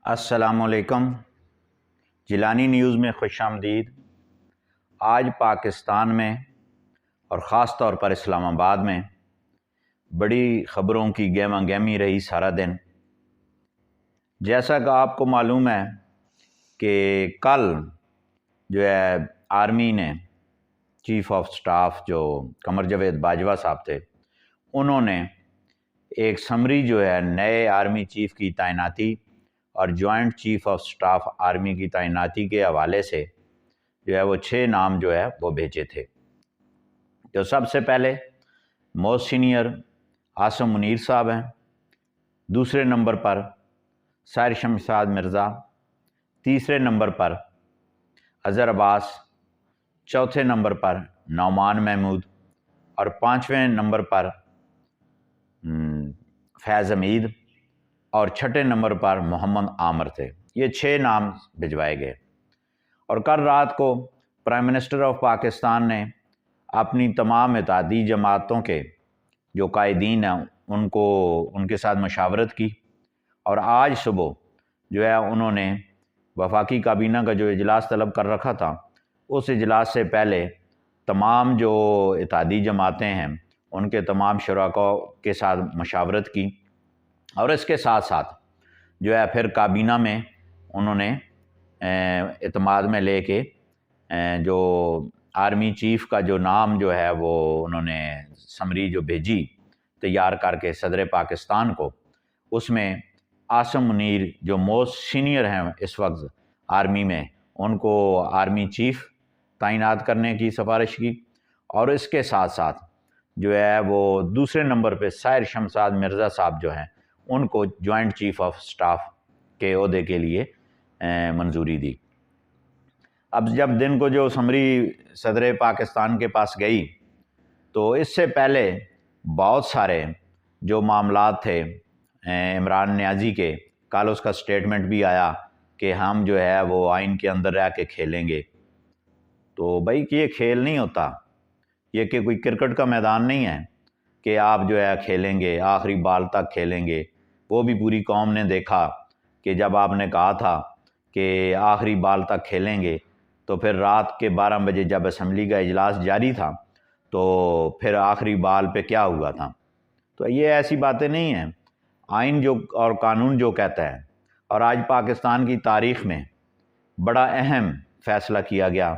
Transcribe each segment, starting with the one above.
السلام علیکم۔ جیلانی نیوز میں خوش آمدید۔ آج پاکستان میں اور خاص طور پر اسلام آباد میں بڑی خبروں کی گہما گہمی رہی سارا دن۔ جیسا کہ آپ کو معلوم ہے کہ کل جو ہے آرمی نے چیف آف سٹاف جو قمر جاوید باجوہ صاحب تھے، انہوں نے ایک سمری جو ہے نئے آرمی چیف کی تعیناتی اور joint chief of staff army کی تعیناتی کے حوالے سے جو ہے وہ 6 نام جو ہے وہ بھیجے تھے۔ جو سب سے پہلے موسٹ سینئر عاصم منیر صاحب ہیں، دوسرے نمبر پر ساحر شمشاد مرزا، تیسرے نمبر پر اظہر عباس، چوتھے نمبر پر نعمان محمود اور 5ویں نمبر پر فیض حمید اور 6ٹھے نمبر پر محمد عامر تھے۔ یہ 6 نام بھجوائے گئے اور کل رات کو پرائم منسٹر آف پاکستان نے اپنی تمام اتحادی جماعتوں کے جو قائدین ہیں ان کے ساتھ مشاورت کی، اور آج صبح جو ہے انہوں نے وفاقی کابینہ کا جو اجلاس طلب کر رکھا تھا، اس اجلاس سے پہلے تمام جو اتحادی جماعتیں ہیں ان کے تمام شرکاء کے ساتھ مشاورت کی، اور اس کے ساتھ ساتھ جو ہے پھر کابینہ میں انہوں نے اعتماد میں لے کے جو آرمی چیف کا جو نام جو ہے وہ انہوں نے سمری جو بھیجی تیار کر کے صدر پاکستان کو، اس میں عاصم منیر جو موسٹ سینئر ہیں اس وقت آرمی میں، ان کو آرمی چیف تعینات کرنے کی سفارش کی، اور اس کے ساتھ ساتھ جو ہے وہ دوسرے نمبر پہ ساحر شمشاد مرزا صاحب جو ہیں ان کو جوائنٹ چیف آف سٹاف کے عہدے کے لیے منظوری دی۔ اب جب دن کو جو سمری صدر پاکستان کے پاس گئی تو اس سے پہلے بہت سارے جو معاملات تھے عمران نیازی کے، کل اس کا سٹیٹمنٹ بھی آیا کہ ہم جو ہے وہ آئین کے اندر رہ کے کھیلیں گے۔ تو بھائی کہ یہ کھیل نہیں ہوتا، یہ کہ کوئی کرکٹ کا میدان نہیں ہے کہ آپ جو ہے کھیلیں گے، آخری بال تک کھیلیں گے۔ وہ بھی پوری قوم نے دیکھا کہ جب آپ نے کہا تھا کہ آخری بال تک کھیلیں گے، تو پھر رات کے 12 بجے جب اسمبلی کا اجلاس جاری تھا تو پھر آخری بال پہ کیا ہوا تھا۔ تو یہ ایسی باتیں نہیں ہیں، آئین جو اور قانون جو کہتا ہے، اور آج پاکستان کی تاریخ میں بڑا اہم فیصلہ کیا گیا،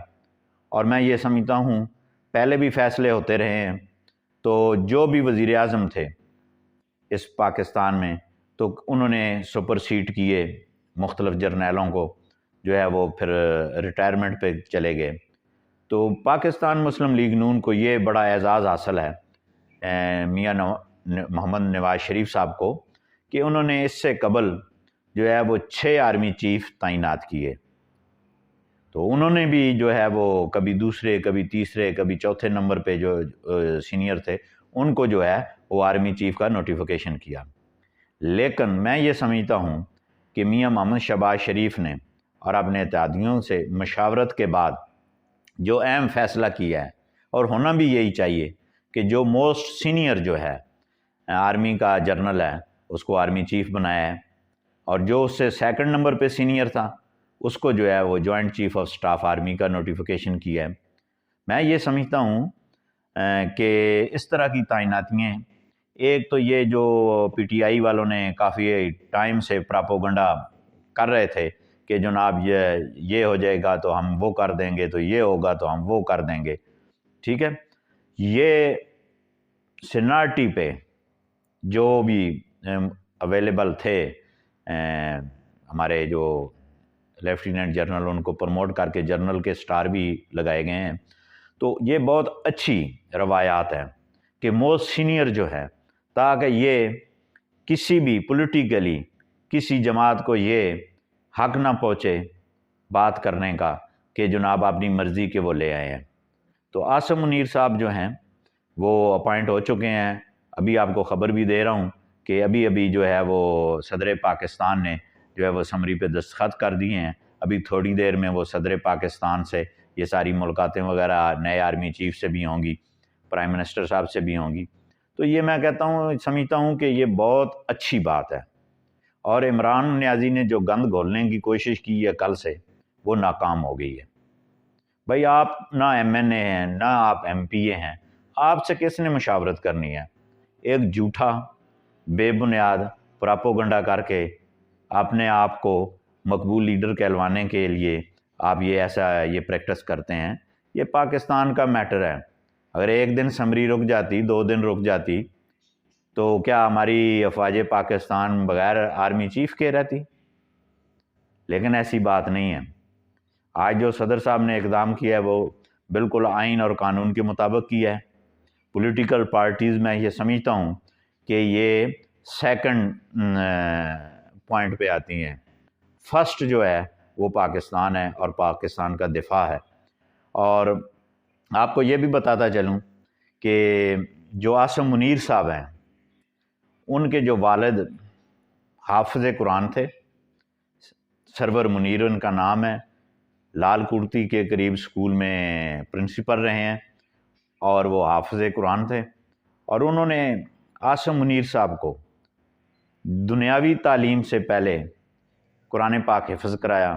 اور میں یہ سمجھتا ہوں پہلے بھی فیصلے ہوتے رہے ہیں، تو جو بھی وزیر اعظم تھے اس پاکستان میں تو انہوں نے سپرسیڈ کیے مختلف جرنیلوں کو، جو ہے وہ پھر ریٹائرمنٹ پہ چلے گئے۔ تو پاکستان مسلم لیگ نون کو یہ بڑا اعزاز حاصل ہے میاں محمد نواز شریف صاحب کو کہ انہوں نے اس سے قبل جو ہے وہ 6 آرمی چیف تعینات کیے۔ تو انہوں نے بھی جو ہے وہ کبھی دوسرے، کبھی تیسرے، کبھی چوتھے نمبر پہ جو سینئر تھے ان کو جو ہے وہ آرمی چیف کا نوٹیفیکیشن کیا۔ لیکن میں یہ سمجھتا ہوں کہ میاں محمد شہباز شریف نے اور اپنے اتحادیوں سے مشاورت کے بعد جو اہم فیصلہ کیا ہے، اور ہونا بھی یہی چاہیے، کہ جو موسٹ سینئر جو ہے آرمی کا جرنل ہے اس کو آرمی چیف بنایا ہے، اور جو اس سے 2nd نمبر پہ سینئر تھا اس کو جو ہے وہ joint chief of staff army کا نوٹیفیکیشن کیا ہے۔ میں یہ سمجھتا ہوں کہ اس طرح کی تعیناتیاں، ایک تو یہ جو پی ٹی آئی والوں نے کافی ٹائم سے پراپوگنڈا کر رہے تھے کہ جناب یہ ہو جائے گا تو ہم وہ کر دیں گے، تو یہ ہوگا تو ہم وہ کر دیں گے، ٹھیک ہے۔ یہ سینیارٹی پہ جو بھی اویلیبل تھے ہمارے جو لیفٹیننٹ جنرل، ان کو پروموٹ کر کے جنرل کے سٹار بھی لگائے گئے ہیں۔ تو یہ بہت اچھی روایات ہیں کہ موسٹ سینئر جو ہے، تاکہ یہ کسی بھی پولیٹیکلی کسی جماعت کو یہ حق نہ پہنچے بات کرنے کا کہ جناب اپنی مرضی کے وہ لے آئے ہیں۔ تو عاصم منیر صاحب جو ہیں وہ اپوائنٹ ہو چکے ہیں۔ ابھی آپ کو خبر بھی دے رہا ہوں کہ ابھی جو ہے وہ صدر پاکستان نے جو ہے وہ سمری پہ دستخط کر دیے ہیں۔ ابھی تھوڑی دیر میں وہ صدر پاکستان سے یہ ساری ملاقاتیں وغیرہ نئے آرمی چیف سے بھی ہوں گی، پرائم منسٹر صاحب سے بھی ہوں گی۔ تو یہ میں کہتا ہوں، سمجھتا ہوں کہ یہ بہت اچھی بات ہے، اور عمران نیازی نے جو گند گھولنے کی کوشش کی ہے کل سے، وہ ناکام ہو گئی ہے۔ بھائی آپ نہ ایم این اے ہیں، نہ آپ ایم پی اے ہیں، آپ سے کس نے مشاورت کرنی ہے؟ ایک جھوٹا بے بنیاد پراپوگنڈا کر کے اپنے آپ کو مقبول لیڈر کہلوانے کے لیے آپ یہ پریکٹس کرتے ہیں۔ یہ پاکستان کا میٹر ہے۔ اگر ایک دن اسمبلی رک جاتی، 2 دن رک جاتی، تو کیا ہماری افواج پاکستان بغیر آرمی چیف کے رہتی؟ لیکن ایسی بات نہیں ہے۔ آج جو صدر صاحب نے اقدام کیا ہے وہ بالکل آئین اور قانون کے مطابق کیا ہے۔ پولیٹیکل پارٹیز میں یہ سمجھتا ہوں کہ یہ سیکنڈ پوائنٹ پہ آتی ہیں۔ فرسٹ جو ہے وہ پاکستان ہے اور پاکستان کا دفاع ہے۔ اور آپ کو یہ بھی بتاتا چلوں کہ جو عاصم منیر صاحب ہیں، ان کے جو والد حافظ قرآن تھے، سرور منیر ان کا نام ہے، لال کرتی کے قریب اسکول میں پرنسپل رہے ہیں اور وہ حافظ قرآن تھے، اور انہوں نے عاصم منیر صاحب کو دنیاوی تعلیم سے پہلے قرآن پاک حفظ کرایا۔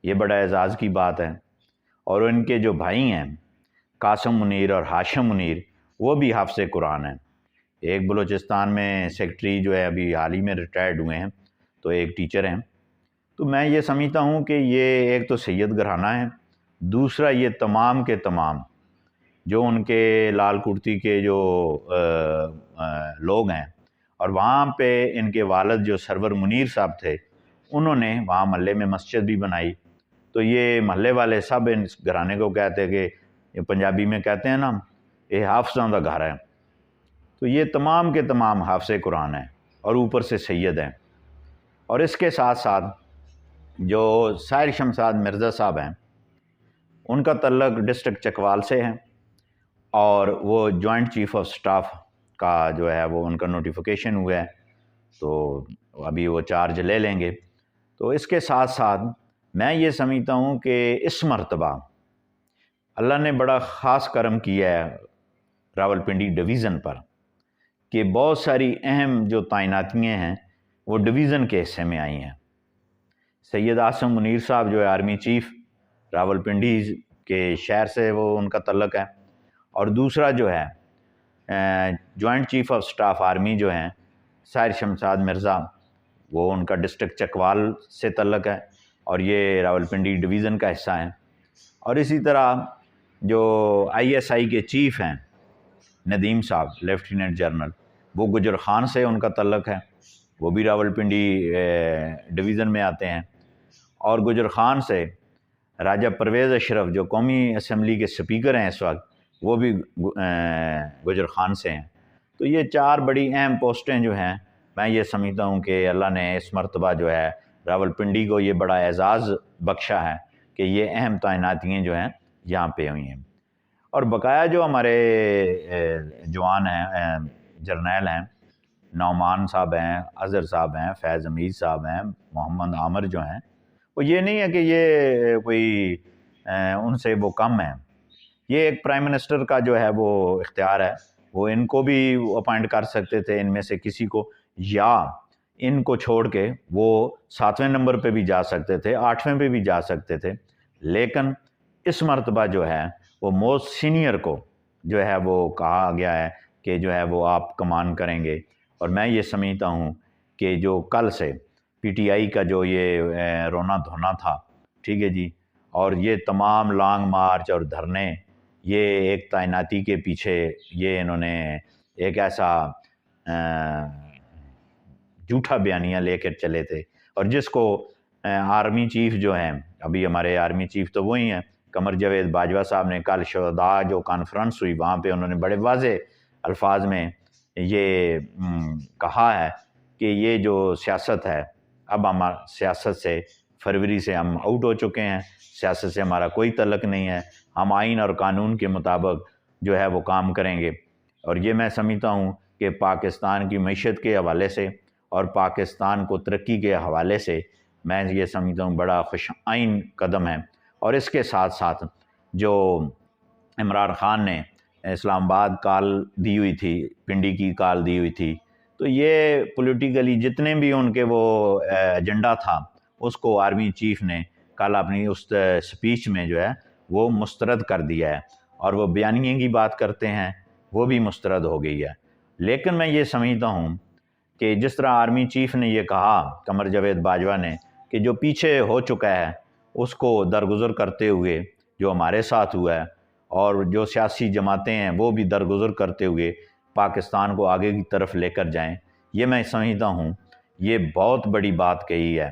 یہ بڑا اعزاز کی بات ہے۔ اور ان کے جو بھائی ہیں قاسم منیر اور ہاشم منیر، وہ بھی حافظ قرآن ہیں۔ ایک بلوچستان میں سیکٹری جو ہے ابھی حال ہی میں ریٹائرڈ ہوئے ہیں، تو ایک ٹیچر ہیں۔ تو میں یہ سمجھتا ہوں کہ یہ ایک تو سید گھرانہ ہے، دوسرا یہ تمام کے تمام جو ان کے لال کرتی کے جو لوگ ہیں، اور وہاں پہ ان کے والد جو سرور منیر صاحب تھے، انہوں نے وہاں محلے میں مسجد بھی بنائی۔ تو یہ محلے والے سب اس گھرانے کو کہتے ہیں کہ پنجابی میں کہتے ہیں نا، یہ حافظاں دا گھر ہے۔ تو یہ تمام کے تمام حافظ قرآن ہیں اور اوپر سے سید ہیں۔ اور اس کے ساتھ ساتھ جو ساحر شمشاد مرزا صاحب ہیں، ان کا تعلق ڈسٹرکٹ چکوال سے ہے، اور وہ جوائنٹ چیف آف سٹاف کا جو ہے وہ ان کا نوٹیفیکیشن ہوا ہے، تو ابھی وہ چارج لے لیں گے۔ تو اس کے ساتھ ساتھ میں یہ سمجھتا ہوں کہ اس مرتبہ اللہ نے بڑا خاص کرم کیا ہے راولپنڈی ڈویژن پر، کہ بہت ساری اہم جو تعیناتیاں ہیں وہ ڈویژن کے حصے میں آئی ہیں۔ سید عاصم منیر صاحب جو ہے آرمی چیف، راولپنڈی کے شہر سے وہ ان کا تعلق ہے، اور دوسرا جو ہے joint chief of staff army جو ہیں ساحر شمشاد مرزا، وہ ان کا ڈسٹرکٹ چکوال سے تعلق ہے، اور یہ راولپنڈی ڈویژن کا حصہ ہیں۔ اور اسی طرح جو آئی ایس آئی کے چیف ہیں ندیم صاحب، لیفٹیننٹ جنرل، وہ گجر خان سے ان کا تعلق ہے، وہ بھی راولپنڈی ڈویژن میں آتے ہیں۔ اور گجر خان سے راجہ پرویز اشرف جو قومی اسمبلی کے سپیکر ہیں اس وقت، وہ بھی گجر خان سے ہیں۔ تو یہ 4 بڑی اہم پوسٹیں جو ہیں، میں یہ سمجھتا ہوں کہ اللہ نے اس مرتبہ جو ہے راولپنڈی کو یہ بڑا اعزاز بخشا ہے کہ یہ اہم تعیناتیاں جو ہیں یہاں پہ ہوئی ہیں۔ اور بقایا جو ہمارے جوان ہیں، جرنیل ہیں، نعمان صاحب ہیں، اظہر صاحب ہیں، فیض حمید صاحب ہیں، محمد عامر جو ہیں، وہ یہ نہیں ہے کہ یہ کوئی ان سے وہ کم ہیں۔ یہ ایک پرائم منسٹر کا جو ہے وہ اختیار ہے، وہ ان کو بھی اپائنٹ کر سکتے تھے ان میں سے کسی کو، یا ان کو چھوڑ کے وہ 7ویں نمبر پہ بھی جا سکتے تھے، 8ویں پہ بھی جا سکتے تھے، لیکن اس مرتبہ جو ہے وہ موسٹ سینئر کو جو ہے وہ کہا گیا ہے کہ جو ہے وہ آپ کمان کریں گے۔ اور میں یہ سمجھتا ہوں کہ جو کل سے پی ٹی آئی کا جو یہ رونا دھونا تھا، ٹھیک ہے جی، اور یہ تمام لانگ مارچ اور دھرنے، یہ ایک تعیناتی کے پیچھے یہ انہوں نے ایک ایسا جھوٹا بیانیہ لے کر چلے تھے، اور جس کو آرمی چیف جو ہیں، ابھی ہمارے آرمی چیف تو وہی ہیں، قمر جاوید باجوہ صاحب نے کل شہداء جو کانفرنس ہوئی وہاں پہ انہوں نے بڑے واضح الفاظ میں یہ کہا ہے کہ یہ جو سیاست ہے، اب ہم سیاست سے فروری سے ہم آؤٹ ہو چکے ہیں، سیاست سے ہمارا کوئی تعلق نہیں ہے، ہم آئین اور قانون کے مطابق جو ہے وہ کام کریں گے۔ اور یہ میں سمجھتا ہوں کہ پاکستان کی معیشت کے حوالے سے اور پاکستان کو ترقی کے حوالے سے میں یہ سمجھتا ہوں بڑا خوش آئین قدم ہے۔ اور اس کے ساتھ ساتھ جو عمران خان نے اسلام آباد کال دی ہوئی تھی، پنڈی کی کال دی ہوئی تھی، تو یہ پولیٹیکلی جتنے بھی ان کے وہ ایجنڈا تھا اس کو آرمی چیف نے کل اپنی اس سپیچ میں جو ہے وہ مسترد کر دیا ہے، اور وہ بیانیے کی بات کرتے ہیں وہ بھی مسترد ہو گئی ہے۔ لیکن میں یہ سمجھتا ہوں کہ جس طرح آرمی چیف نے یہ کہا قمر جاوید باجوہ نے کہ جو پیچھے ہو چکا ہے اس کو درگزر کرتے ہوئے جو ہمارے ساتھ ہوا ہے، اور جو سیاسی جماعتیں ہیں وہ بھی درگزر کرتے ہوئے پاکستان کو آگے کی طرف لے کر جائیں، یہ میں سمجھتا ہوں یہ بہت بڑی بات کہی ہے۔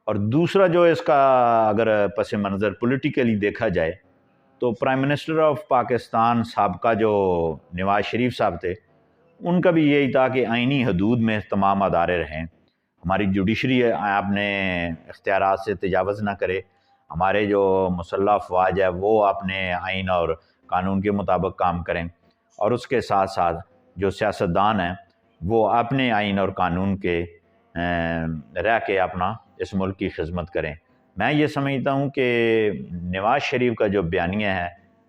اور دوسرا جو اس کا اگر پس منظر پولیٹیکلی دیکھا جائے تو پرائم منسٹر آف پاکستان سابقہ جو نواز شریف صاحب تھے ان کا بھی یہی تھا کہ آئینی حدود میں تمام ادارے رہیں، ہماری جوڈیشری اپنے اختیارات سے تجاوز نہ کرے، ہمارے جو مسلح افواج ہے وہ اپنے آئین اور قانون کے مطابق کام کریں، اور اس کے ساتھ ساتھ جو سیاستدان ہیں وہ اپنے آئین اور قانون کے رہ کے اپنا اس ملک کی خدمت کریں۔ میں یہ سمجھتا ہوں کہ نواز شریف کا جو بیانیہ ہے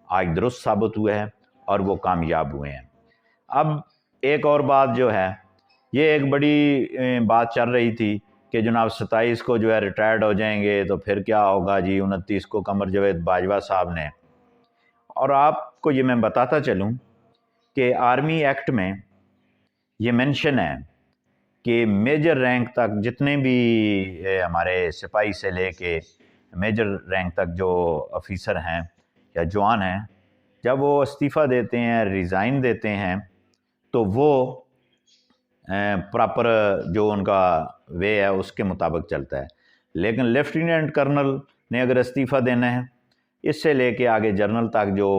آج درست ثابت ہوا ہے اور وہ کامیاب ہوئے ہیں۔ اب ایک اور بات جو ہے، یہ ایک بڑی بات چل رہی تھی کہ جناب 27 کو جو ہے ریٹائرڈ ہو جائیں گے تو پھر کیا ہوگا جی، 29 کو قمر جاوید باجوہ صاحب نے، اور آپ کو یہ میں بتاتا چلوں کہ آرمی ایکٹ میں یہ مینشن ہے کہ میجر رینک تک جتنے بھی ہمارے سپاہی سے لے کے میجر رینک تک جو آفیسر ہیں یا جوان ہیں، جب وہ استعفیٰ دیتے ہیں، ریزائن دیتے ہیں، تو وہ پراپر جو ان کا وے ہے اس کے مطابق چلتا ہے۔ لیکن لیفٹیننٹ کرنل نے اگر استعفیٰ دینا ہے، اس سے لے کے آگے جنرل تک جو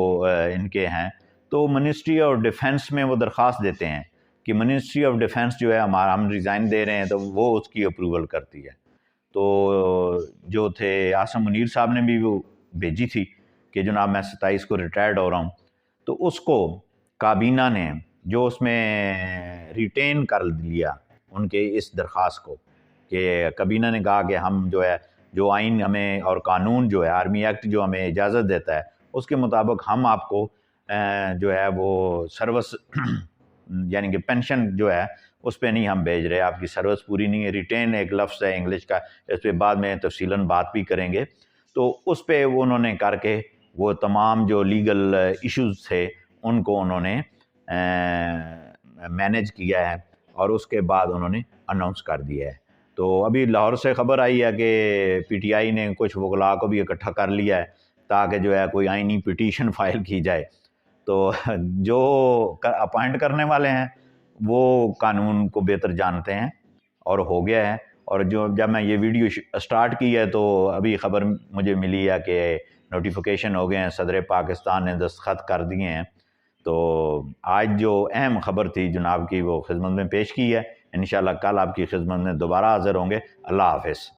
ان کے ہیں، تو منسٹری آف ڈیفنس میں وہ درخواست دیتے ہیں کہ منسٹری آف ڈیفنس جو ہے ہم ریزائن دے رہے ہیں، تو وہ اس کی اپروول کرتی ہے۔ تو جو تھے عاصم منیر صاحب نے بھی وہ بھیجی تھی کہ جناب میں 27 کو ریٹائرڈ ہو رہا ہوں، تو اس کو کابینہ نے جو اس میں ریٹین کر لیا ان کے اس درخواست کو، کہ کابینہ نے کہا کہ ہم جو ہے جو آئین ہمیں اور قانون جو ہے آرمی ایکٹ جو ہمیں اجازت دیتا ہے اس کے مطابق ہم آپ کو جو ہے وہ سروس یعنی کہ پینشن جو ہے اس پہ نہیں ہم بھیج رہے، آپ کی سروس پوری نہیں ہے۔ ریٹین ایک لفظ ہے انگلش کا، اس پہ بعد میں تفصیلاً بات بھی کریں گے۔ تو اس پہ وہ انہوں نے کر کے وہ تمام جو لیگل ایشوز تھے ان کو انہوں نے مینیج کیا ہے، اور اس کے بعد انہوں نے اناؤنس کر دیا ہے۔ تو ابھی لاہور سے خبر آئی ہے کہ پی ٹی آئی نے کچھ وکلاء کو بھی اکٹھا کر لیا ہے تاکہ جو ہے کوئی آئینی پٹیشن فائل کی جائے۔ تو جو اپائنٹ کرنے والے ہیں وہ قانون کو بہتر جانتے ہیں، اور ہو گیا ہے۔ اور جب میں یہ ویڈیو اسٹارٹ کی ہے تو ابھی خبر مجھے ملی ہے کہ نوٹیفیکیشن ہو گئے ہیں، صدر پاکستان نے دستخط کر دیے ہیں۔ تو آج جو اہم خبر تھی جناب کی وہ خدمت میں پیش کی ہے، انشاءاللہ کل آپ کی خدمت میں دوبارہ حاضر ہوں گے۔ اللہ حافظ۔